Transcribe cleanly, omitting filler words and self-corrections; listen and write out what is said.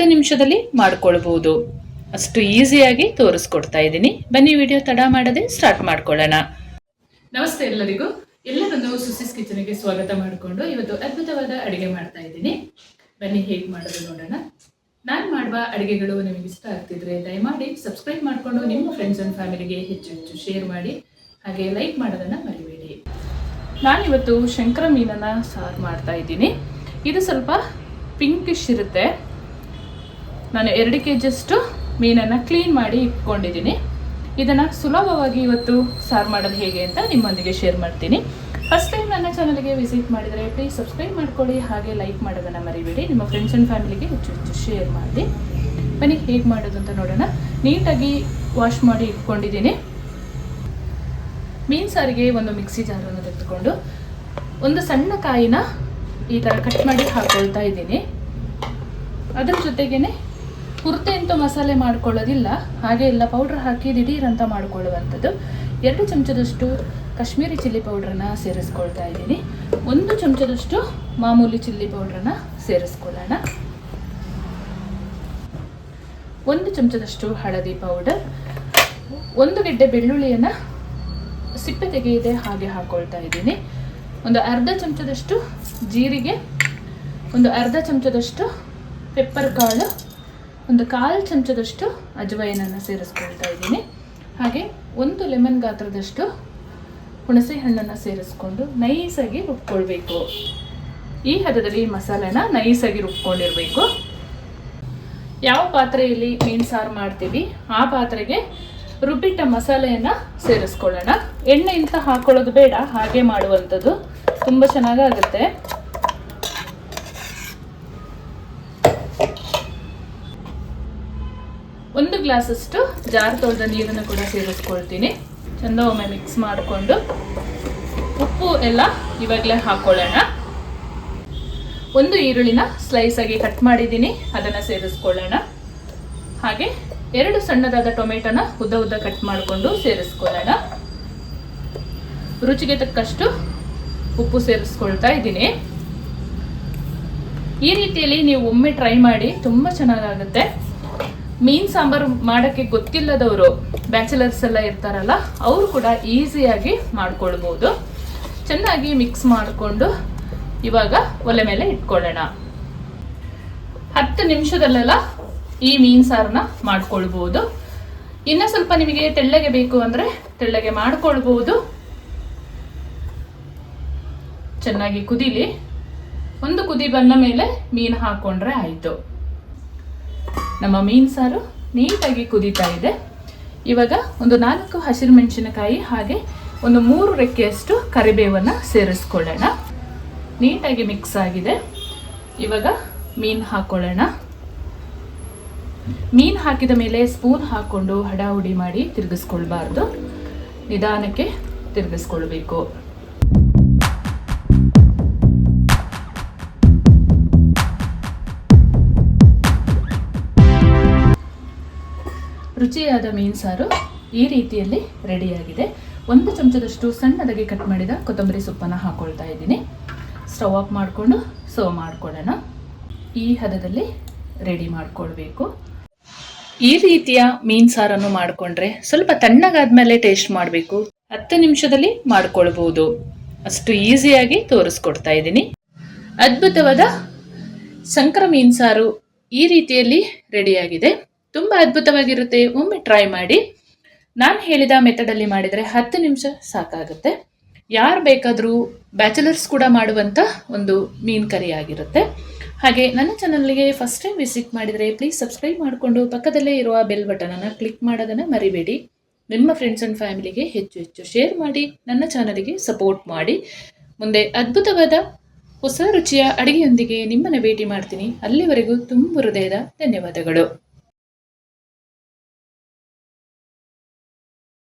10 ನಿಮಿಷದಲ್ಲಿ ಮಾಡ್ಕೊಳ್ಬಹುದು. ಅಷ್ಟು ಈಸಿಯಾಗಿ ತೋರಿಸ್ಕೊಡ್ತಾ ಇದ್ದೀನಿ. ಬನ್ನಿ ವಿಡಿಯೋ ತಡ ಮಾಡದೆ ಸ್ಟಾರ್ಟ್ ಮಾಡ್ಕೊಳ್ಳೋಣ. ನಮಸ್ತೆ ಎಲ್ಲರಿಗೂ. ಎಲ್ಲರನ್ನು ಸುಸಿಸ್ ಕಿಚನ್ಗೆ ಸ್ವಾಗತ ಮಾಡಿಕೊಂಡು ಇವತ್ತು ಅದ್ಭುತವಾದ ಅಡಿಗೆ ಮಾಡ್ತಾ ಇದ್ದೀನಿ. ಬನ್ನಿ ಹೇಗೆ ಮಾಡೋದು ನೋಡೋಣ. ನಾನು ಮಾಡುವ ಅಡಿಗೆಗಳು ನಿಮಗೆ ಇಷ್ಟ ಆಗ್ತಿದ್ರೆ ದಯಮಾಡಿ ಸಬ್ಸ್ಕ್ರೈಬ್ ಮಾಡಿಕೊಂಡು ನಿಮ್ಮ ಫ್ರೆಂಡ್ಸ್ ಅಂಡ್ ಫ್ಯಾಮಿಲಿಗೆ ಹೆಚ್ಚು ಶೇರ್ ಮಾಡಿ, ಹಾಗೆ ಲೈಕ್ ಮಾಡೋದನ್ನು ಮರಿಬೇಡಿ. ನಾನಿವತ್ತು ಶಂಕರ ಮೀನನ್ನು ಸಾರು ಮಾಡ್ತಾ ಇದ್ದೀನಿ. ಇದು ಸ್ವಲ್ಪ ಪಿಂಕಿಶ್ ಇರುತ್ತೆ. ನಾನು 2 kg ಮೀನನ್ನು ಕ್ಲೀನ್ ಮಾಡಿ ಇಟ್ಕೊಂಡಿದ್ದೀನಿ. ಇದನ್ನು ಸುಲಭವಾಗಿ ಇವತ್ತು ಸಾರು ಮಾಡೋದು ಹೇಗೆ ಅಂತ ನಿಮ್ಮೊಂದಿಗೆ ಶೇರ್ ಮಾಡ್ತೀನಿ. ಫಸ್ಟ್ ಟೈಮ್ ನನ್ನ ಚಾನಲ್ಗೆ ವಿಸಿಟ್ ಮಾಡಿದರೆ ಪ್ಲೀಸ್ ಸಬ್ಸ್ಕ್ರೈಬ್ ಮಾಡ್ಕೊಳ್ಳಿ, ಹಾಗೆ ಲೈಕ್ ಮಾಡೋದನ್ನು ಮರಿಬೇಡಿ. ನಿಮ್ಮ ಫ್ರೆಂಡ್ಸ್ ಆ್ಯಂಡ್ ಫ್ಯಾಮಿಲಿಗೆ ಹೆಚ್ಚು ಶೇರ್ ಮಾಡಿ. ಬನ್ನಿ ಹೇಗೆ ಮಾಡೋದು ಅಂತ ನೋಡೋಣ. ನೀಟಾಗಿ ವಾಶ್ ಮಾಡಿ ಇಟ್ಕೊಂಡಿದ್ದೀನಿ. ಮೀನು ಸಾರಿಗೆ ಒಂದು ಮಿಕ್ಸಿ ಜಾರನ್ನು ತೆಗೆದುಕೊಂಡು ಒಂದು ಸಣ್ಣ ಕಾಯಿನ ಈ ಥರ ಕಟ್ ಮಾಡಿ ಹಾಕ್ಕೊಳ್ತಾ ಇದ್ದೀನಿ. ಅದರ ಜೊತೆಗೇ ಹುರ್ತೆ ಅಂತೂ ಮಸಾಲೆ ಮಾಡ್ಕೊಳ್ಳೋದಿಲ್ಲ, ಹಾಗೆ ಎಲ್ಲ ಪೌಡ್ರ್ ಹಾಕಿ ದಿಢೀರ್ ಅಂತ ಮಾಡ್ಕೊಳ್ಳುವಂಥದ್ದು. 2 ಚಮಚದಷ್ಟು ಕಾಶ್ಮೀರಿ ಚಿಲ್ಲಿ ಪೌಡ್ರನ್ನು ಸೇರಿಸ್ಕೊಳ್ತಾ ಇದ್ದೀನಿ. 1 ಚಮಚದಷ್ಟು ಮಾಮೂಲಿ ಚಿಲ್ಲಿ ಪೌಡ್ರನ್ನು ಸೇರಿಸ್ಕೊಳ್ಳೋಣ. 1 ಚಮಚದಷ್ಟು ಹಳದಿ ಪೌಡರ್, 1 ಗೆಡ್ಡೆ ಬೆಳ್ಳುಳ್ಳಿಯನ್ನು ಸಿಪ್ಪೆ ತೆಗೆಯದೆ ಹಾಗೆ ಹಾಕ್ಕೊಳ್ತಾ ಇದ್ದೀನಿ. ಒಂದು ಅರ್ಧ ಚಮಚದಷ್ಟು ಜೀರಿಗೆ, ಒಂದು ಅರ್ಧ ಚಮಚದಷ್ಟು ಪೆಪ್ಪರ್ ಕಾಳು, ಒಂದು 1/4 ಚಮಚದಷ್ಟು ಅಜವೈನನ್ನು ಸೇರಿಸ್ಕೊಳ್ತಾ ಇದ್ದೀನಿ. ಹಾಗೆ 1 ಲೆಮನ್ ಗಾತ್ರದಷ್ಟು ಹುಣಸೆ ಹಣ್ಣನ್ನು ಸೇರಿಸ್ಕೊಂಡು ನೈಸಾಗಿ ರುಬ್ಕೊಳ್ಬೇಕು. ಈ ಹದದಲ್ಲಿ ಮಸಾಲೆನ ನೈಸಾಗಿ ರುಬ್ಕೊಂಡಿರಬೇಕು. ಯಾವ ಪಾತ್ರೆಯಲ್ಲಿ ಮೀನು ಸಾರು ಮಾಡ್ತೀವಿ ಆ ಪಾತ್ರೆಗೆ ರುಬ್ಬಿಟ್ಟ ಮಸಾಲೆಯನ್ನು ಸೇರಿಸ್ಕೊಳ್ಳೋಣ. ಎಣ್ಣೆ ಇಂತ ಹಾಕೊಳ್ಳೋದು ಬೇಡ, ಹಾಗೆ ಮಾಡುವಂಥದ್ದು ತುಂಬ ಚೆನ್ನಾಗಾಗುತ್ತೆ. ಒಂದು ಗ್ಲಾಸಷ್ಟು ಜಾರ್ ತೊಳೆದ ನೀರನ್ನು ಕೂಡ ಸೇರಿಸ್ಕೊಳ್ತೀನಿ. ಚಂದ ಒಮ್ಮೆ ಮಿಕ್ಸ್ ಮಾಡಿಕೊಂಡು ಉಪ್ಪು ಎಲ್ಲ ಇವಾಗಲೇ ಹಾಕ್ಕೊಳ್ಳೋಣ. 1 ಈರುಳ್ಳಿನ ಸ್ಲೈಸ್ ಆಗಿ ಕಟ್ ಮಾಡಿದ್ದೀನಿ, ಅದನ್ನು ಸೇರಿಸ್ಕೊಳ್ಳೋಣ. ಹಾಗೆ 2 ಸಣ್ಣದಾದ ಟೊಮೆಟೊನ ಉದ್ದ ಕಟ್ ಮಾಡಿಕೊಂಡು ಸೇರಿಸ್ಕೊಳ್ಳೋಣ. ರುಚಿಗೆ ತಕ್ಕಷ್ಟು ಉಪ್ಪು ಸೇರಿಸ್ಕೊಳ್ತಾ ಇದ್ದೀನಿ. ಈ ರೀತಿಯಲ್ಲಿ ನೀವು ಒಮ್ಮೆ ಟ್ರೈ ಮಾಡಿ, ತುಂಬ ಚೆನ್ನಾಗಾಗುತ್ತೆ. ಮೀನು ಸಾಂಬಾರು ಮಾಡೋಕ್ಕೆ ಗೊತ್ತಿಲ್ಲದವರು, ಬ್ಯಾಚುಲರ್ಸ್ ಎಲ್ಲ ಇರ್ತಾರಲ್ಲ, ಅವರು ಕೂಡ ಈಸಿಯಾಗಿ ಮಾಡ್ಕೊಳ್ಬೋದು. ಚೆನ್ನಾಗಿ ಮಿಕ್ಸ್ ಮಾಡಿಕೊಂಡು ಇವಾಗ ಒಲೆ ಮೇಲೆ ಇಟ್ಕೊಳ್ಳೋಣ. 10 ನಿಮಿಷದಲ್ಲೆಲ್ಲ ಈ ಮೀನು ಸಾರನ್ನ ಮಾಡ್ಕೊಳ್ಬೋದು. ಇನ್ನು ಸ್ವಲ್ಪ ನಿಮಗೆ ತೆಳ್ಳಗೆ ಬೇಕು ಅಂದರೆ ತೆಳ್ಳಗೆ ಮಾಡ್ಕೊಳ್ಬೋದು. ಚೆನ್ನಾಗಿ ಕುದೀಲಿ. 1 ಕುದಿ ಬಂದ ಮೇಲೆ ಮೀನು ಹಾಕ್ಕೊಂಡ್ರೆ ಆಯಿತು. ನಮ್ಮ ಮೀನು ಸಾರು ನೀಟಾಗಿ ಕುದೀತಾ ಇದೆ. ಇವಾಗ ಒಂದು 4 ಹಸಿರು ಮೆಣಸಿನಕಾಯಿ ಹಾಗೆ ಒಂದು 3 ರೆಕ್ಕೆಯಷ್ಟು ಕರಿಬೇವನ್ನು ಸೇರಿಸ್ಕೊಳ್ಳೋಣ. ನೀಟಾಗಿ ಮಿಕ್ಸ್ ಆಗಿದೆ. ಇವಾಗ ಮೀನು ಹಾಕ್ಕೊಳ್ಳೋಣ. ಮೀನು ಹಾಕಿದ ಮೇಲೆ ಸ್ಪೂನ್ ಹಾಕ್ಕೊಂಡು ಹಡಾಹುಡಿ ಮಾಡಿ ತಿರುಗಿಸ್ಕೊಳ್ಬಾರ್ದು, ನಿಧಾನಕ್ಕೆ ತಿರುಗಿಸ್ಕೊಳ್ಬೇಕು. ರುಚಿಯಾದ ಮೀನು ಸಾರು ಈ ರೀತಿಯಲ್ಲಿ ರೆಡಿಯಾಗಿದೆ. 1 ಚಮಚದಷ್ಟು ಸಣ್ಣದಾಗಿ ಕಟ್ ಮಾಡಿದ ಕೊತ್ತಂಬರಿ ಸೊಪ್ಪನ್ನು ಹಾಕ್ಕೊಳ್ತಾ ಇದ್ದೀನಿ. ಸ್ಟವ್ ಆಫ್ ಮಾಡಿಕೊಂಡು ಸರ್ವ್ ಮಾಡ್ಕೊಳ್ಳೋಣ. ಈ ಹದದಲ್ಲಿ ರೆಡಿ ಮಾಡ್ಕೊಳ್ಬೇಕು. ಈ ರೀತಿಯ ಮೀನು ಸಾರನ್ನು ಮಾಡಿಕೊಂಡ್ರೆ ಸ್ವಲ್ಪ ತಣ್ಣಗಾದ್ಮೇಲೆ ಟೇಸ್ಟ್ ಮಾಡಬೇಕು. 10 ನಿಮಿಷದಲ್ಲಿ ಮಾಡ್ಕೊಳ್ಬಹುದು. ಅಷ್ಟು ಈಸಿಯಾಗಿ ತೋರಿಸ್ಕೊಡ್ತಾ ಇದ್ದೀನಿ. ಅದ್ಭುತವಾದ ಶಂಕರ ಮೀನು ಸಾರು ಈ ರೀತಿಯಲ್ಲಿ ರೆಡಿಯಾಗಿದೆ. ತುಂಬ ಅದ್ಭುತವಾಗಿರುತ್ತೆ. ಒಮ್ಮೆ ಟ್ರೈ ಮಾಡಿ. ನಾನು ಹೇಳಿದ ಮೆಥಡಲ್ಲಿ ಮಾಡಿದರೆ 10 ನಿಮಿಷ ಸಾಕಾಗುತ್ತೆ. ಯಾರು ಬೇಕಾದರೂ ಬ್ಯಾಚುಲರ್ಸ್ ಕೂಡ ಮಾಡುವಂಥ ಒಂದು ಮೀನು ಕರಿ ಆಗಿರುತ್ತೆ. ಹಾಗೆ ನನ್ನ ಚಾನಲ್ಗೆ ಫಸ್ಟ್ ಟೈಮ್ ವಿಸಿಟ್ ಮಾಡಿದರೆ ಪ್ಲೀಸ್ ಸಬ್ಸ್ಕ್ರೈಬ್ ಮಾಡಿಕೊಂಡು ಪಕ್ಕದಲ್ಲೇ ಇರುವ ಬೆಲ್ ಬಟನನ್ನು ಕ್ಲಿಕ್ ಮಾಡೋದನ್ನು ಮರಿಬೇಡಿ. ನಿಮ್ಮ ಫ್ರೆಂಡ್ಸ್ ಆ್ಯಂಡ್ ಫ್ಯಾಮಿಲಿಗೆ ಹೆಚ್ಚು ಶೇರ್ ಮಾಡಿ, ನನ್ನ ಚಾನಲ್ಗೆ ಸಪೋರ್ಟ್ ಮಾಡಿ. ಮುಂದೆ ಅದ್ಭುತವಾದ ಹೊಸ ರುಚಿಯ ಅಡುಗೆಯೊಂದಿಗೆ ನಿಮ್ಮನ್ನು ಭೇಟಿ ಮಾಡ್ತೀನಿ. ಅಲ್ಲಿವರೆಗೂ ತುಂಬ ಹೃದಯದ ಧನ್ಯವಾದಗಳು.